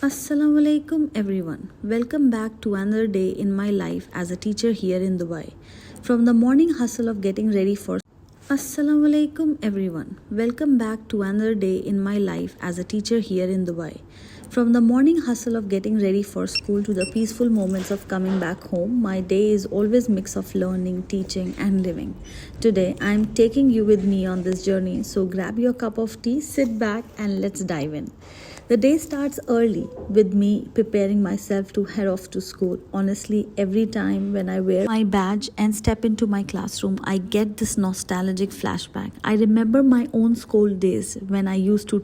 Assalamu alaikum everyone. Welcome back to another day in my life as a teacher here in Dubai. From the morning hustle of getting ready for Assalamu alaikum everyone. Welcome back to another day in my life as a teacher here in Dubai. From the morning hustle of getting ready for school to the peaceful moments of coming back home, my day is always mix of learning, teaching and living. Today I am taking you with me on this journey, so grab your cup of tea, sit back and let's dive in. The day starts early with me preparing myself to head off to school. Honestly, every time when I wear my badge and step into my classroom, I get this nostalgic flashback. I remember my own school days when I used to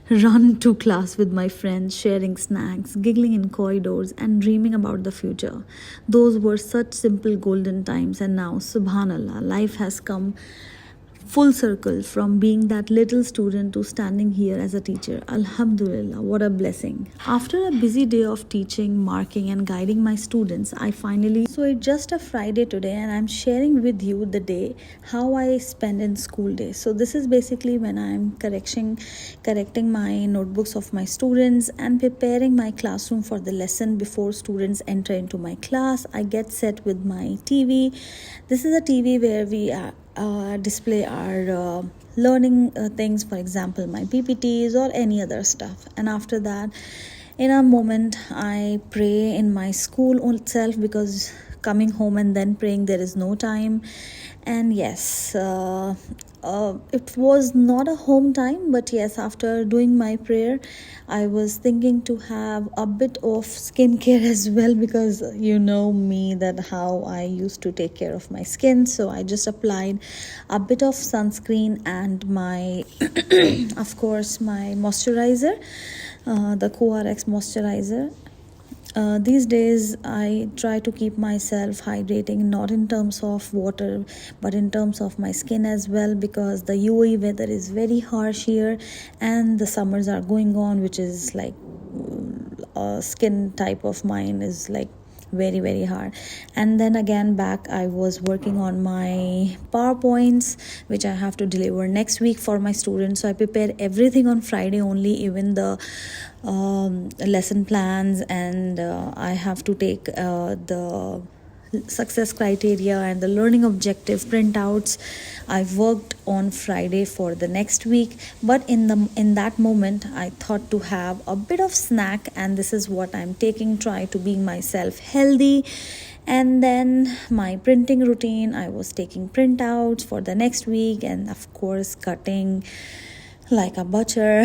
run to class with my friends, sharing snacks, giggling in corridors, and dreaming about the future. Those were such simple golden times, and now, subhanallah, life has come full circle from being that little student to standing here as a teacher. Alhamdulillah, what a blessing. After a busy day of teaching, marking and guiding my students, I finally so it's just a Friday today and I'm sharing with you the day how I spend in school day. So this is basically when I'm correcting my notebooks of my students and preparing my classroom for the lesson before students enter into my class. I get set with my TV. This is a TV where we display our learning things, for example my PPTs or any other stuff. And after that, in a moment, I pray in my school itself, because coming home and then praying, there is no time. And yes, it was not a home time, but yes, after doing my prayer, I was thinking to have a bit of skincare as well, because you know me that how I used to take care of my skin. So I just applied a bit of sunscreen and my of course my moisturizer, the CoRX moisturizer. These days I try to keep myself hydrating, not in terms of water but in terms of my skin as well, because the UAE weather is very harsh here and the summers are going on, which is like skin type of mine is like very hard. And then again back, I was working on my PowerPoints which I have to deliver next week for my students. So I prepare everything on Friday only, even the lesson plans, and I have to take the success criteria and the learning objective printouts. I've worked on Friday for the next week, but in that moment I thought to have a bit of snack, and this is what I'm taking, try to be myself healthy. And then my printing routine, I was taking printouts for the next week, and of course cutting like a butcher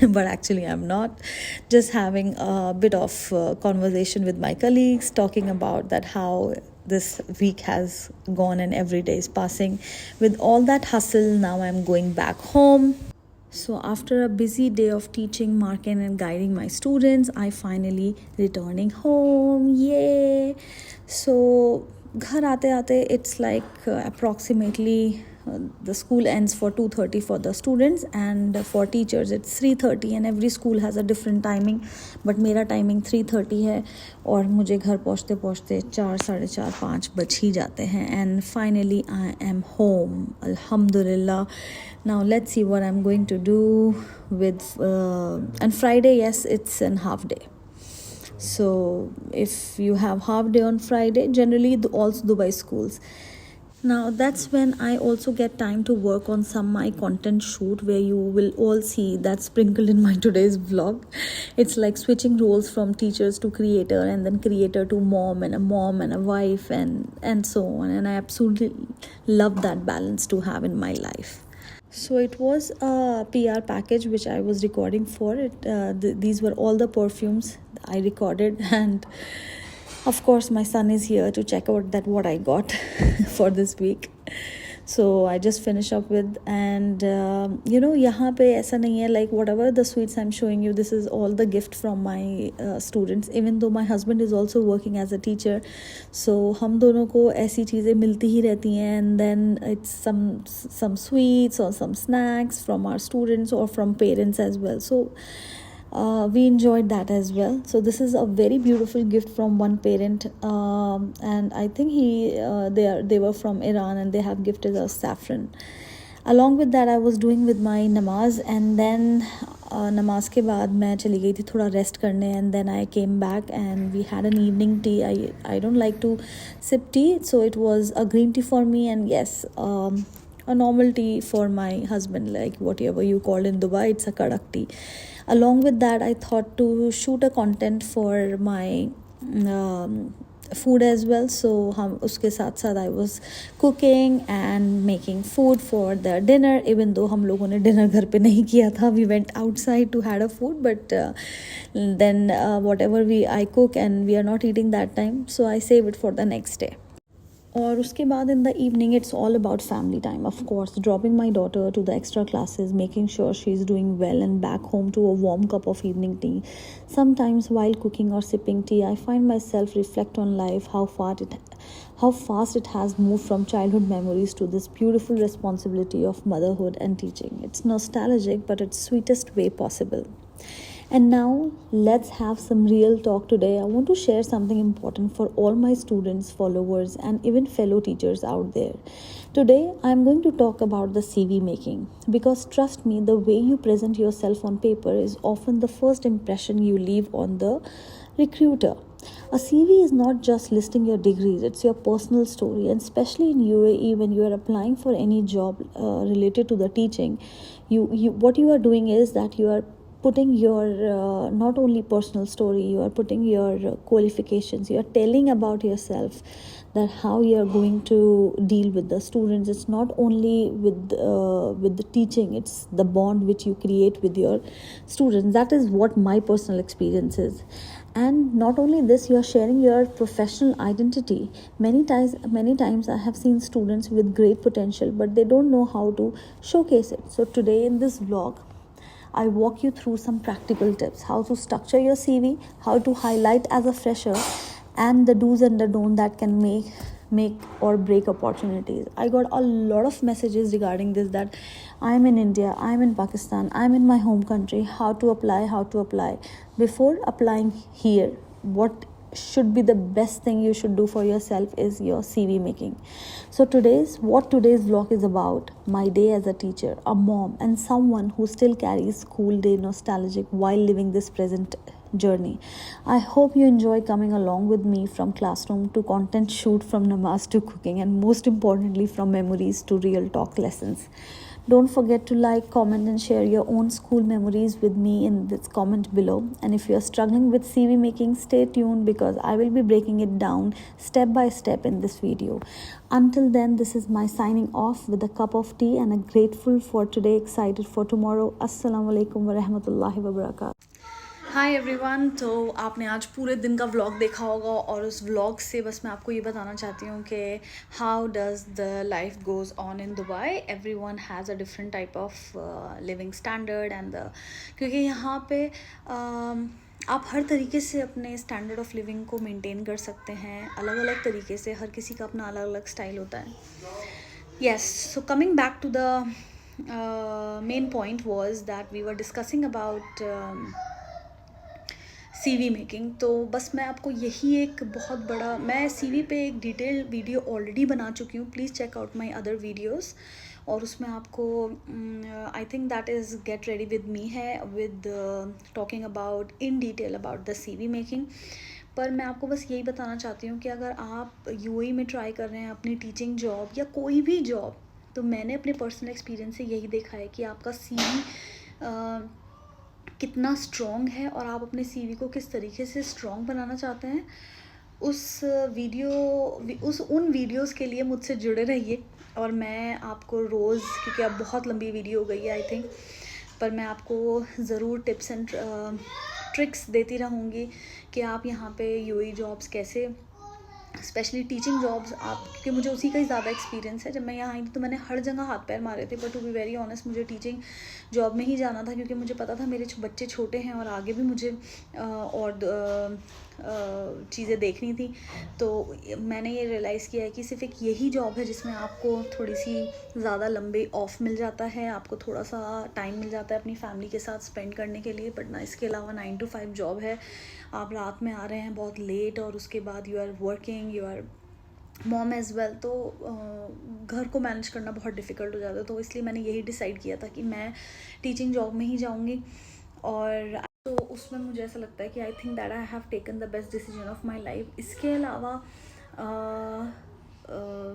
but actually I'm not, just having a bit of conversation with my colleagues, talking about that how this week has gone and every day is passing. With all that hustle, now I'm going back home. So after a busy day of teaching, marking and guiding my students, I finally returning home. Yay! So ghar aate aate, it's like approximately the school ends for 2:30 for the students, and for teachers it's 3:30, and every school has a different timing, but मेरा timing 3:30 है और मुझे घर पहुँचते पहुँचते 4, 4:30, 5 बज ही जाते हैं. And finally I am home, alhamdulillah. Now let's see what I'm going to do with and Friday, yes, it's an half day. So if you have half day on Friday, generally also Dubai schools. Now that's when I also get time to work on some my content shoot, where you will all see that sprinkled in my today's vlog. It's like switching roles from teachers to creator, and then creator to mom and a wife, and so on. And I absolutely love that balance to have in my life. So it was a PR package which I was recording for it. These were all the perfumes I recorded, and of course my son is here to check out that what I got for this week. So I just finish up with, and यहाँ पे ऐसा नहीं है, like whatever the sweets I'm showing you, this is all the gift from my students, even though my husband is also working as a teacher. So हम दोनों को ऐसी चीज़ें मिलती ही रहती हैं, and then it's some sweets or some snacks from our students or from parents as well. So we enjoyed that as well. So this is a very beautiful gift from one parent, and I think they were from Iran, and they have gifted us saffron. along with that I was doing with my namaz, and then नमाज के बाद मैं चली गई थी थोड़ा rest करने, and then I came back and we had an evening tea. I don't like to sip tea, so it was a green tea for me, and yes, a normal tea for my husband, like whatever you call in Dubai, it's a kadak tea. Along with that I thought to shoot a content for my food as well, so हम उसके साथ साथ I was cooking and making food for the dinner, even though हम लोगों ने dinner घर पे नहीं किया था, we went outside to had a food, but then whatever I cook and we are not eating that time, so I save it for the next day. और उसके बाद in the evening it's all about family time, of course, dropping my daughter to the extra classes, making sure she's doing well, and back home to a warm cup of evening tea. Sometimes while cooking or sipping tea I find myself reflect on life, how fast it has moved from childhood memories to this beautiful responsibility of motherhood and teaching. It's nostalgic, but it's sweetest way possible. And now let's have some real talk today. I want to share something important for all my students, followers, and even fellow teachers out there. Today I'm going to talk about the CV making, because trust me, the way you present yourself on paper is often the first impression you leave on the recruiter. A CV is not just listing your degrees, it's your personal story, and especially in UAE when you are applying for any job related to the teaching, what you are doing is that you are putting your not only personal story, you are putting your qualifications, you are telling about yourself, that how you are going to deal with the students. It's not only with the teaching, it's the bond which you create with your students. That is what my personal experience is. And not only this, you are sharing your professional identity. Many times I have seen students with great potential, but they don't know how to showcase it. So today in this vlog I walk you through some practical tips, how to structure your CV, how to highlight as a fresher, and the do's and the don'ts that can make or break opportunities. I got a lot of messages regarding this, that I'm in India, I'm in Pakistan, I'm in my home country, how to apply. Before applying here, what should be the best thing you should do for yourself is your CV making. So today's vlog is about my day as a teacher, a mom, and someone who still carries school day nostalgic while living this present journey. I hope you enjoy coming along with me from classroom to content shoot, from namaz to cooking, and most importantly from memories to real talk lessons. Don't forget to like, comment, and share your own school memories with me in this comment below. And if you are struggling with CV making, stay tuned, because I will be breaking it down step by step in this video. Until then, this is my signing off with a cup of tea and a grateful for today, excited for tomorrow. Assalamu alaikum wa rahmatullahi wa barakatuh. Hi everyone, तो आपने आज पूरे दिन का vlog देखा होगा, और उस व्लॉग से बस मैं आपको ये बताना चाहती हूँ कि how does the life goes on in Dubai. Everyone has a different type of living standard, and क्योंकि यहाँ पे आप हर तरीके से अपने स्टैंडर्ड ऑफ लिविंग को मेंटेन कर सकते हैं, अलग अलग तरीके से. हर किसी का अपना अलग अलग स्टाइल होता है. Yes, so coming back to the main point was that we were discussing about CV making. तो बस मैं आपको यही एक बहुत बड़ा, मैं CV पे एक डिटेल वीडियो ऑलरेडी बना चुकी हूँ. Please check out my other videos, और उसमें आपको I think that is get ready with me है, with talking about in detail about the CV making. पर मैं आपको बस यही बताना चाहती हूँ कि अगर आप UAE में ट्राई कर रहे हैं अपनी टीचिंग जॉब या कोई भी जॉब, तो मैंने अपने पर्सनल एक्सपीरियंस से यही देखा है कि आपका CV कितना स्ट्रॉन्ग है, और आप अपने CV को किस तरीके से स्ट्रॉन्ग बनाना चाहते हैं. उन वीडियोस के लिए मुझसे जुड़े रहिए, और मैं आपको रोज़, क्योंकि अब बहुत लंबी वीडियो हो गई है आई थिंक, पर मैं आपको ज़रूर टिप्स एंड ट्रिक्स देती रहूँगी कि आप यहाँ पे UAE जॉब्स कैसे, स्पेशली टीचिंग जॉब्स, आप, क्योंकि मुझे उसी का ही ज़्यादा एक्सपीरियंस है. जब मैं यहाँ आई थी तो मैंने हर जगह हाथ पैर मारे थे, but to be very honest मुझे टीचिंग जॉब में ही जाना था, क्योंकि मुझे पता था मेरे बच्चे छोटे हैं और आगे भी मुझे और चीज़ें देखनी थी. तो मैंने ये रियलाइज़ किया है कि सिर्फ एक यही जॉब है जिसमें आपको थोड़ी सी ज़्यादा लंबे ऑफ मिल जाता है, आपको थोड़ा सा टाइम मिल जाता है अपनी फैमिली के साथ स्पेंड करने के लिए. बट ना, इसके अलावा 9 to 5 जॉब है. आप रात में आ रहे हैं बहुत लेट, और उसके बाद you are working, you are mom as well, तो घर को मैनेज करना बहुत डिफ़िकल्ट हो जाता है, तो इसलिए मैंने यही डिसाइड किया था कि मैं टीचिंग जॉब में ही जाऊँगी। और तो उसमें मुझे ऐसा लगता है कि आई think that I have taken the best decision of my life. इसके अलावा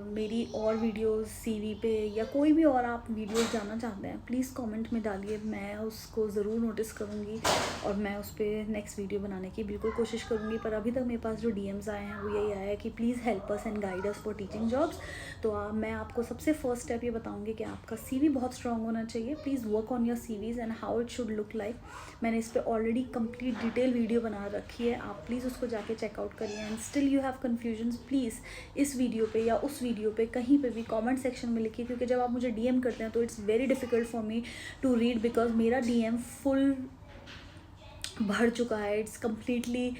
मेरी और वीडियोस सीवी पे या कोई भी और आप वीडियोस जानना चाहते हैं, प्लीज़ कमेंट में डालिए, मैं उसको ज़रूर नोटिस करूँगी और मैं उस पर नेक्स्ट वीडियो बनाने की बिल्कुल कोशिश करूँगी। पर अभी तक मेरे पास जो डीएम्स आए हैं वो यही आया है कि please help us and guide us for teaching jobs. तो मैं आपको सबसे फर्स्ट स्टेप ये बताऊँगी कि आपका सीवी बहुत स्ट्रॉन्ग होना चाहिए। Please work on your CVs and how it should look like. मैंने इस पर ऑलरेडी कंप्लीट डिटेल वीडियो बना रखी है, आप प्लीज़ उसको जाके चेकआउट करिए। And still you have confusions, please इस वीडियो पे या उस वीडियो पे कहीं पे भी कमेंट सेक्शन में लिखिए, क्योंकि जब आप मुझे डीएम करते हैं तो it's very difficult for me to read, because मेरा डीएम फुल भर चुका है, इट्स कम्प्लीटली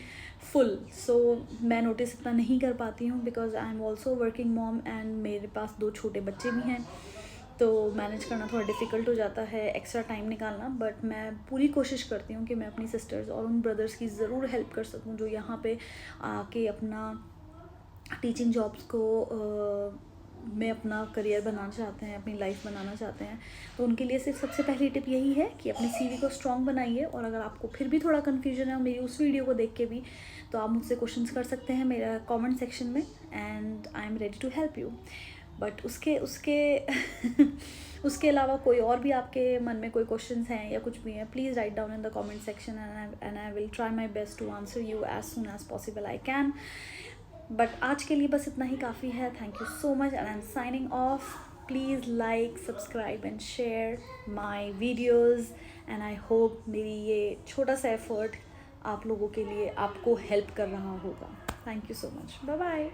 फुल। सो मैं नोटिस इतना नहीं कर पाती हूँ because I am also working mom and मेरे पास 2 छोटे बच्चे भी हैं, तो मैनेज करना थोड़ा डिफ़िकल्ट हो जाता है, एक्स्ट्रा टाइम निकालना। बट मैं पूरी कोशिश करती हूँ कि मैं अपनी सिस्टर्स और उन ब्रदर्स की ज़रूर हेल्प कर सकूँ जो यहाँ पे आके अपना टीचिंग जॉब्स को में अपना करियर बनाना चाहते हैं, अपनी लाइफ बनाना चाहते हैं। तो उनके लिए सिर्फ सबसे पहली टिप यही है कि अपनी सीवी को स्ट्रॉन्ग बनाइए। और अगर आपको फिर भी थोड़ा कन्फ्यूजन है मेरी उस वीडियो को देख के भी, तो आप मुझसे क्वेश्चंस कर सकते हैं मेरा कमेंट सेक्शन में, and I am ready to help you. But उसके उसके अलावा कोई और भी आपके मन में कोई क्वेश्चंस हैं या कुछ भी हैं, please write down in the comment section and I will try my best to answer you as soon as possible I can. But आज के लिए बस इतना ही काफ़ी है। Thank you so much and I am signing off. Please like, subscribe and share my videos and I hope मेरी ये छोटा सा एफर्ट आप लोगों के लिए आपको हेल्प कर रहा होगा। Thank you so much, bye bye.